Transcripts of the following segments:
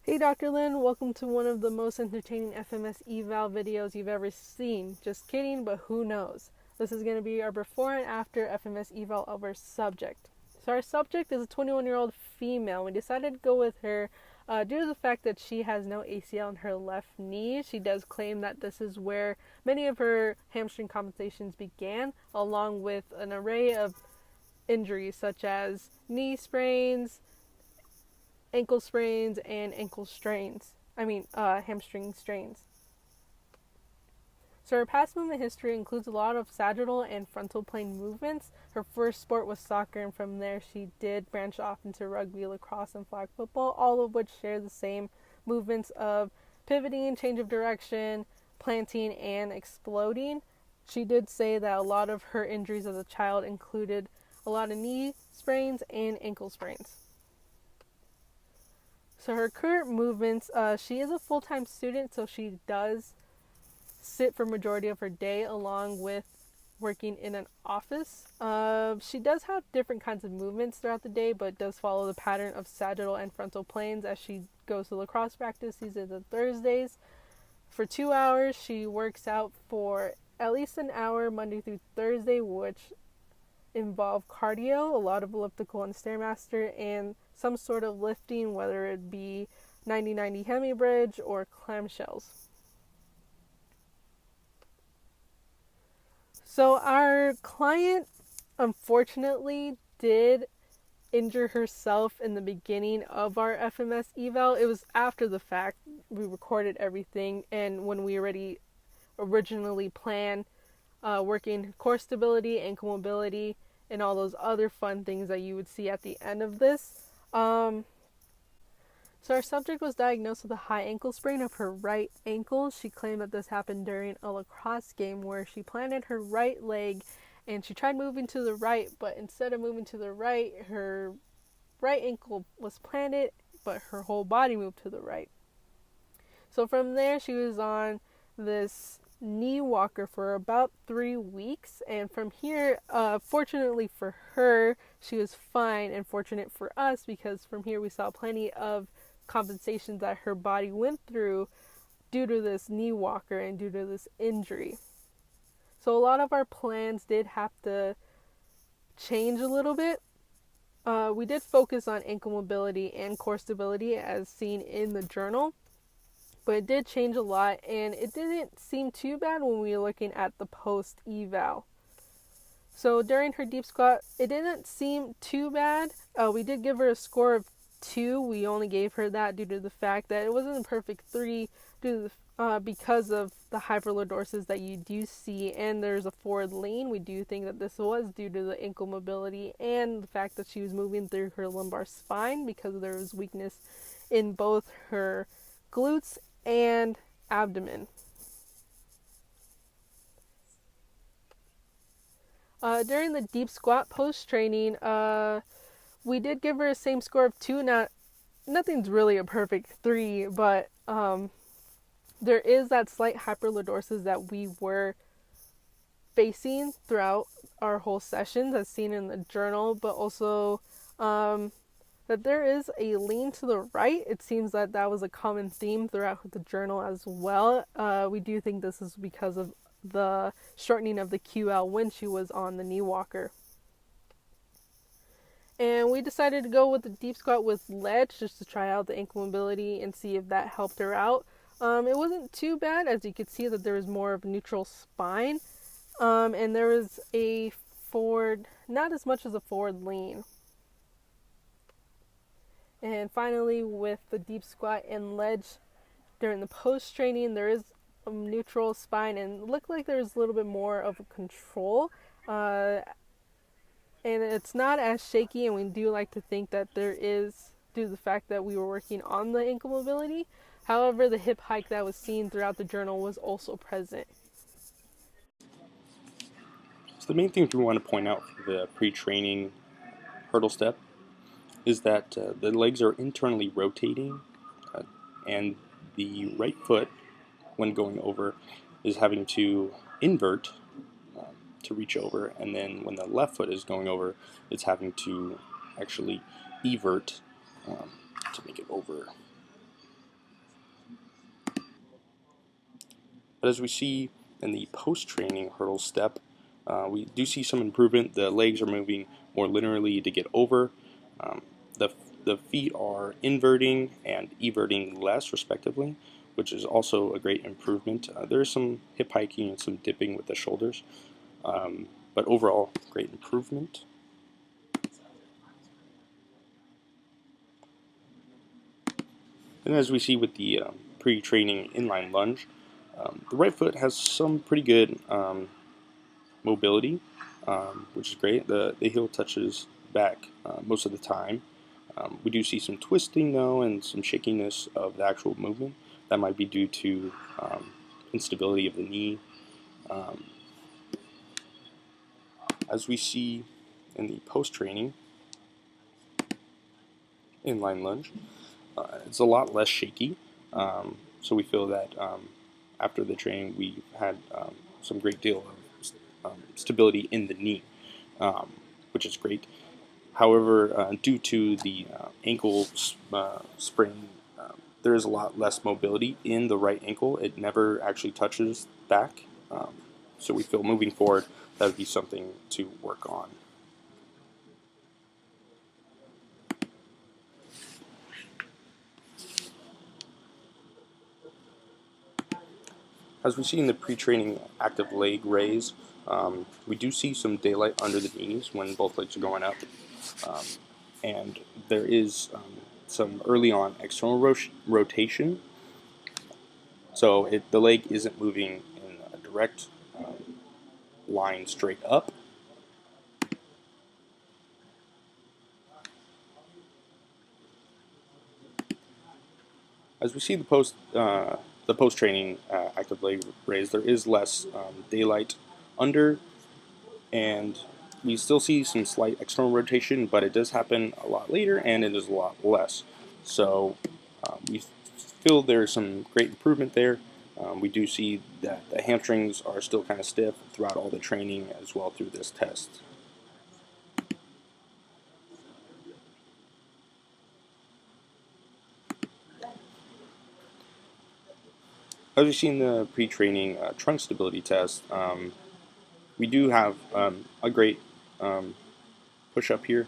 Hey Dr. Lin, welcome to one of the most entertaining FMS Eval videos you've ever seen. Just kidding, but who knows. This is going to be our before and after FMS Eval of our subject. So our subject is a 21-year-old female. We decided to go with her due to the fact that she has no ACL in her left knee. She does claim that this is where many of her hamstring compensations began, along with an array of injuries such as knee sprains, ankle sprains, and hamstring strains. So her past movement history includes a lot of sagittal and frontal plane movements. Her first sport was soccer, and from there she did branch off into rugby, lacrosse, and flag football, all of which share the same movements of pivoting, change of direction, planting, and exploding. She did say that a lot of her injuries as a child included a lot of knee sprains and ankle sprains. So her current movements, she is a full-time student, so she does sit for majority of her day along with working in an office. She does have different kinds of movements throughout the day, but does follow the pattern of sagittal and frontal planes as she goes to lacrosse practice Tuesdays and Thursdays. For 2 hours, she works out for at least an hour Monday through Thursday, which involve cardio, a lot of elliptical and stairmaster, and some sort of lifting, whether it be 90-90 hemi bridge or clamshells. So our client unfortunately did injure herself in the beginning of our FMS eval. It was after the fact. We recorded everything, and when we originally planned working core stability, ankle mobility, and all those other fun things that you would see at the end of this. So our subject was diagnosed with a high ankle sprain of her right ankle. She claimed that this happened during a lacrosse game where she planted her right leg and she tried moving to the right, but instead of moving to the right, her right ankle was planted, but her whole body moved to the right. So from there, she was on this knee walker for about 3 weeks, and from here, fortunately for her, she was fine, and fortunate for us because from here we saw plenty of compensations that her body went through due to this knee walker and due to this injury. So a lot of our plans did have to change a little bit. We did focus on ankle mobility and core stability as seen in the journal, but it did change a lot, and it didn't seem too bad when we were looking at the post-eval. So during her deep squat, it didn't seem too bad. We did give her a score of 2. We only gave her that due to the fact that it wasn't a perfect 3 due to because of the hyperlordosis that you do see, and there's a forward lean. We do think that this was due to the ankle mobility and the fact that she was moving through her lumbar spine because there was weakness in both her glutes and abdomen. During the deep squat post-training, we did give her a same score of 2. Nothing's really a perfect 3, but there is that slight hyperlordosis that we were facing throughout our whole sessions as seen in the journal, but also that there is a lean to the right. It seems that was a common theme throughout the journal as well. We do think this is because of the shortening of the QL when she was on the knee walker. And we decided to go with the deep squat with ledge just to try out the ankle mobility and see if that helped her out. It wasn't too bad, as you could see that there was more of neutral spine, and there was a forward, not as much as a forward lean. And finally, with the deep squat and ledge during the post-training, there is a neutral spine and it looked like there's a little bit more of a control. And it's not as shaky, and we do like to think that there is, due to the fact that we were working on the ankle mobility. However, the hip hike that was seen throughout the journal was also present. So the main things we want to point out for the pre-training hurdle step is that the legs are internally rotating, and the right foot, when going over, is having to invert to reach over, and then when the left foot is going over, it's having to actually evert to make it over. But as we see in the post-training hurdle step, we do see some improvement. The legs are moving more linearly to get over. Um, the feet are inverting and everting less, respectively, which is also a great improvement. There is some hip hiking and some dipping with the shoulders, but overall, great improvement. And as we see with the pre-training inline lunge, the right foot has some pretty good mobility, which is great. The heel touches back most of the time. We do see some twisting though and some shakiness of the actual movement. That might be due to instability of the knee. As we see in the post-training inline lunge, it's a lot less shaky. So we feel that after the training we had some great deal of stability in the knee, which is great. However, due to the ankle sprain, there is a lot less mobility in the right ankle. It never actually touches back. So we feel moving forward that would be something to work on. As we see in the pre-training active leg raise, we do see some daylight under the knees when both legs are going up. And there is some early on external rotation. So the leg isn't moving in a direct line straight up. As we see the post-training active leg raise, there is less daylight under, and we still see some slight external rotation, but it does happen a lot later and it is a lot less. So we feel there's some great improvement there. We do see that the hamstrings are still kind of stiff throughout all the training as well through this test. As we see in the pre-training trunk stability test, we do have a great push-up here.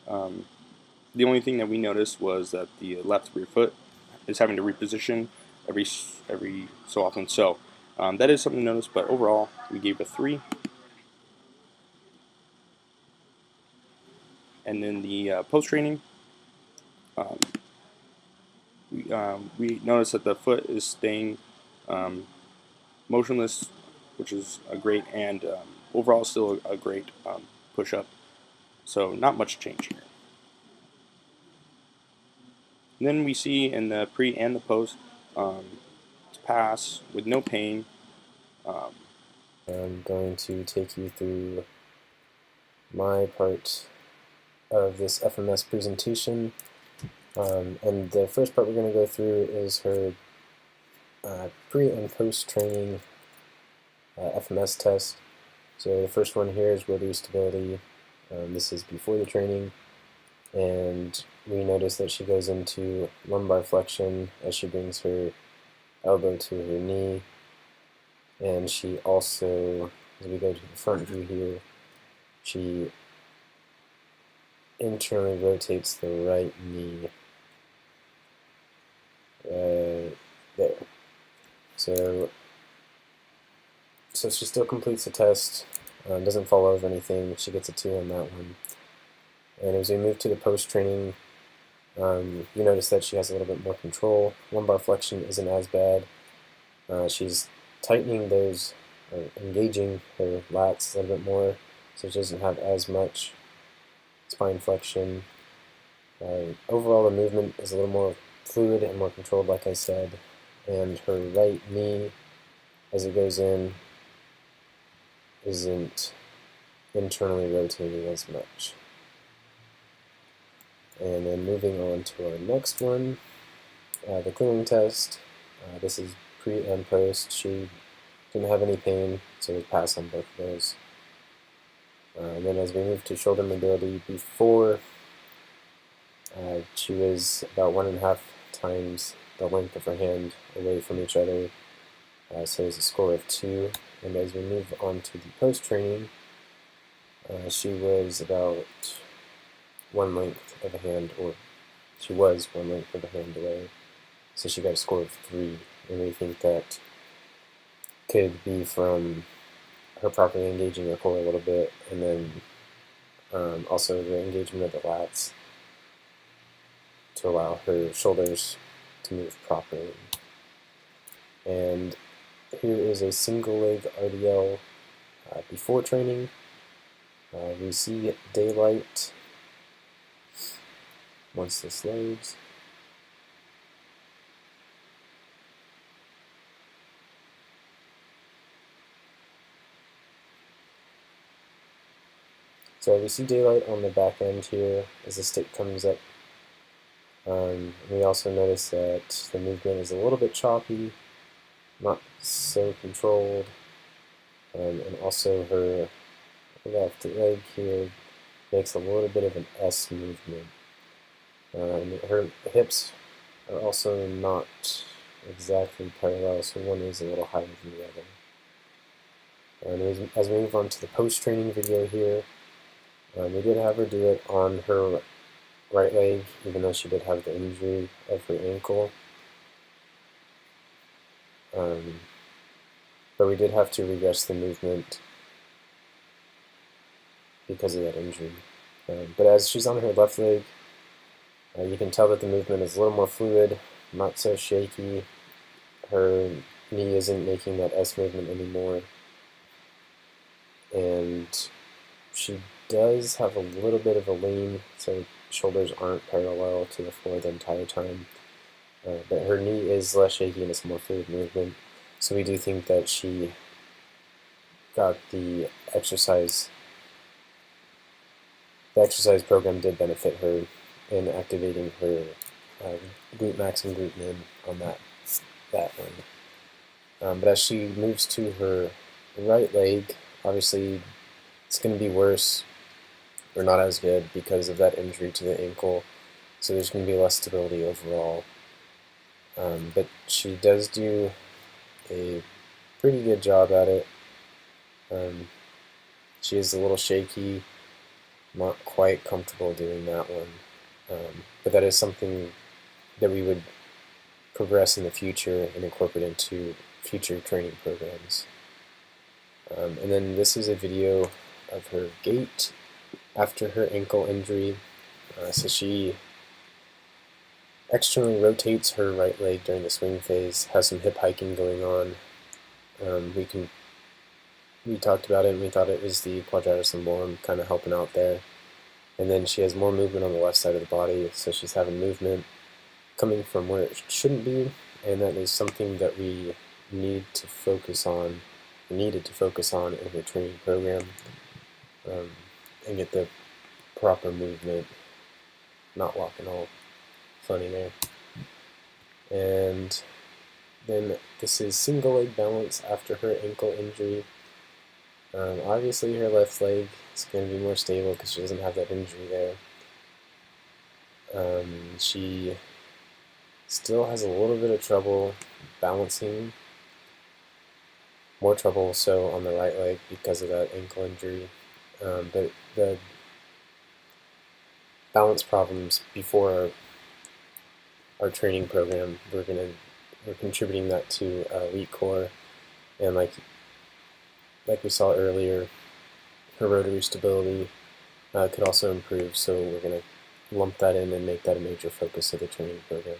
The only thing that we noticed was that the left rear foot is having to reposition every so often. So that is something to notice, but overall we gave a 3. And then the post-training, we noticed that the foot is staying motionless, which is a great, and overall still a great push-up. So not much change here. And then we see in the pre and the post pass with no pain. I'm going to take you through my part of this FMS presentation. And the first part we're going to go through is her pre and post training FMS test. So the first one here is rotary stability. This is before the training, and we notice that she goes into lumbar flexion as she brings her elbow to her knee, and she also, as we go to the front view here, she internally rotates the right knee there. So she still completes the test, doesn't fall over anything. She gets a 2 on that one. And as we move to the post-training, you notice that she has a little bit more control. Lumbar flexion isn't as bad. She's tightening those, engaging her lats a little bit more, so she doesn't have as much spine flexion. Overall, the movement is a little more fluid and more controlled, like I said, and her right knee, as it goes in, isn't internally rotating as much. And then moving on to our next one, the clearing test. This is pre and post. She didn't have any pain, so we pass on both of those. And then as we move to shoulder mobility, before she was about 1.5 times the length of her hand away from each other. so it was a score of 2. And as we move on to the post-training, she was about 1 length of a hand, or she was 1 length of a hand away. So she got a score of 3, and we think that could be from her properly engaging her core a little bit, and then also the engagement of the lats to allow her shoulders to move properly. And here is a single leg RDL before training. We see daylight once this loads. So we see daylight on the back end here as the stick comes up. We also notice that the movement is a little bit choppy, not so controlled, and also her left leg here makes a little bit of an S movement. Her hips are also not exactly parallel, so one is a little higher than the other. And as we move on to the post-training video here, we did have her do it on her right leg, even though she did have the injury of her ankle. But we did have to regress the movement because of that injury. But as she's on her left leg, you can tell that the movement is a little more fluid, not so shaky. Her knee isn't making that S movement anymore. And she does have a little bit of a lean, so shoulders aren't parallel to the floor the entire time. But her knee is less shaky and it's a more fluid movement. So we do think that she got the exercise program did benefit her in activating her glute max and glute min on that one. But as she moves to her right leg, obviously it's going to be worse or not as good because of that injury to the ankle. So there's going to be less stability overall. But she does do a pretty good job at it. She is a little shaky, not quite comfortable doing that one. But that is something that we would progress in the future and incorporate into future training programs. And then this is a video of her gait after her ankle injury. So she externally rotates her right leg during the swing phase, has some hip hiking going on. We talked about it and we thought it was the quadratus lumborum kind of helping out there. And then she has more movement on the left side of the body, so she's having movement coming from where it shouldn't be, and that is something that we needed to focus on in her training program, and get the proper movement, not walking all funny there. And then this is single leg balance after her ankle injury. Obviously her left leg is going to be more stable because she doesn't have that injury there. She still has a little bit of trouble balancing, more trouble so on the right leg because of that ankle injury. But the balance problems before our training program, we're contributing that to weak core, and like we saw earlier, her rotary stability could also improve, so we're going to lump that in and make that a major focus of the training program.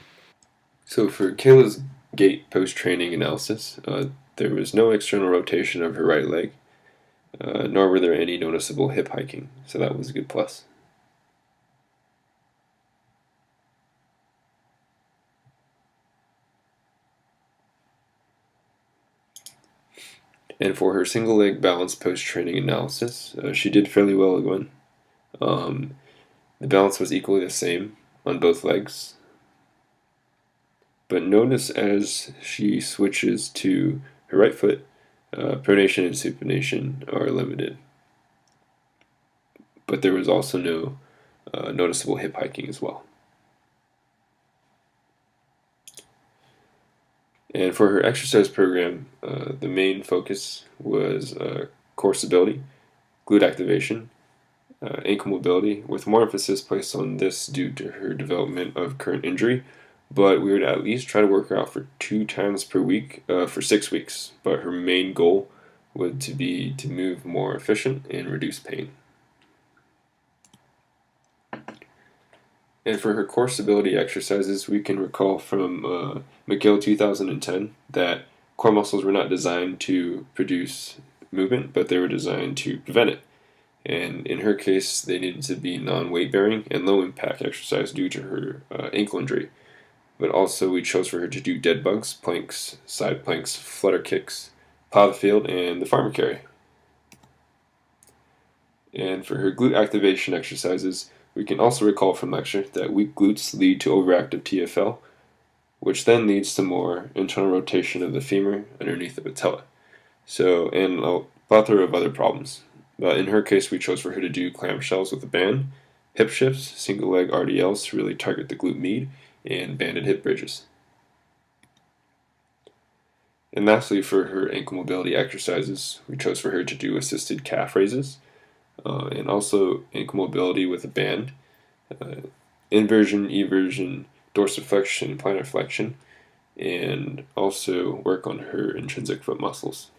So for Kayla's gait post-training analysis, there was no external rotation of her right leg, nor were there any noticeable hip hiking, so that was a good plus. And for her single leg balance post-training analysis, she did fairly well again. The balance was equally the same on both legs. But notice as she switches to her right foot, pronation and supination are limited. But there was also no noticeable hip hiking as well. And for her exercise program, the main focus was core stability, glute activation, ankle mobility, with more emphasis placed on this due to her development of current injury. But we would at least try to work her out for 2 times per week for 6 weeks. But her main goal would to be to move more efficient and reduce pain. And for her core stability exercises, we can recall from McGill 2010 that core muscles were not designed to produce movement, but they were designed to prevent it. And in her case, they needed to be non-weight bearing and low impact exercise due to her ankle injury. But also, we chose for her to do dead bugs, planks, side planks, flutter kicks, plow the field, and the farmer carry. And for her glute activation exercises, we can also recall from lecture that weak glutes lead to overactive TFL, which then leads to more internal rotation of the femur underneath the patella. So, and a plethora of other problems. But in her case, we chose for her to do clamshells with a band, hip shifts, single leg RDLs to really target the glute med, and banded hip bridges. And lastly, for her ankle mobility exercises, we chose for her to do assisted calf raises, and also ankle mobility with a band, inversion, eversion, dorsiflexion, plantar flexion, and also work on her intrinsic foot muscles.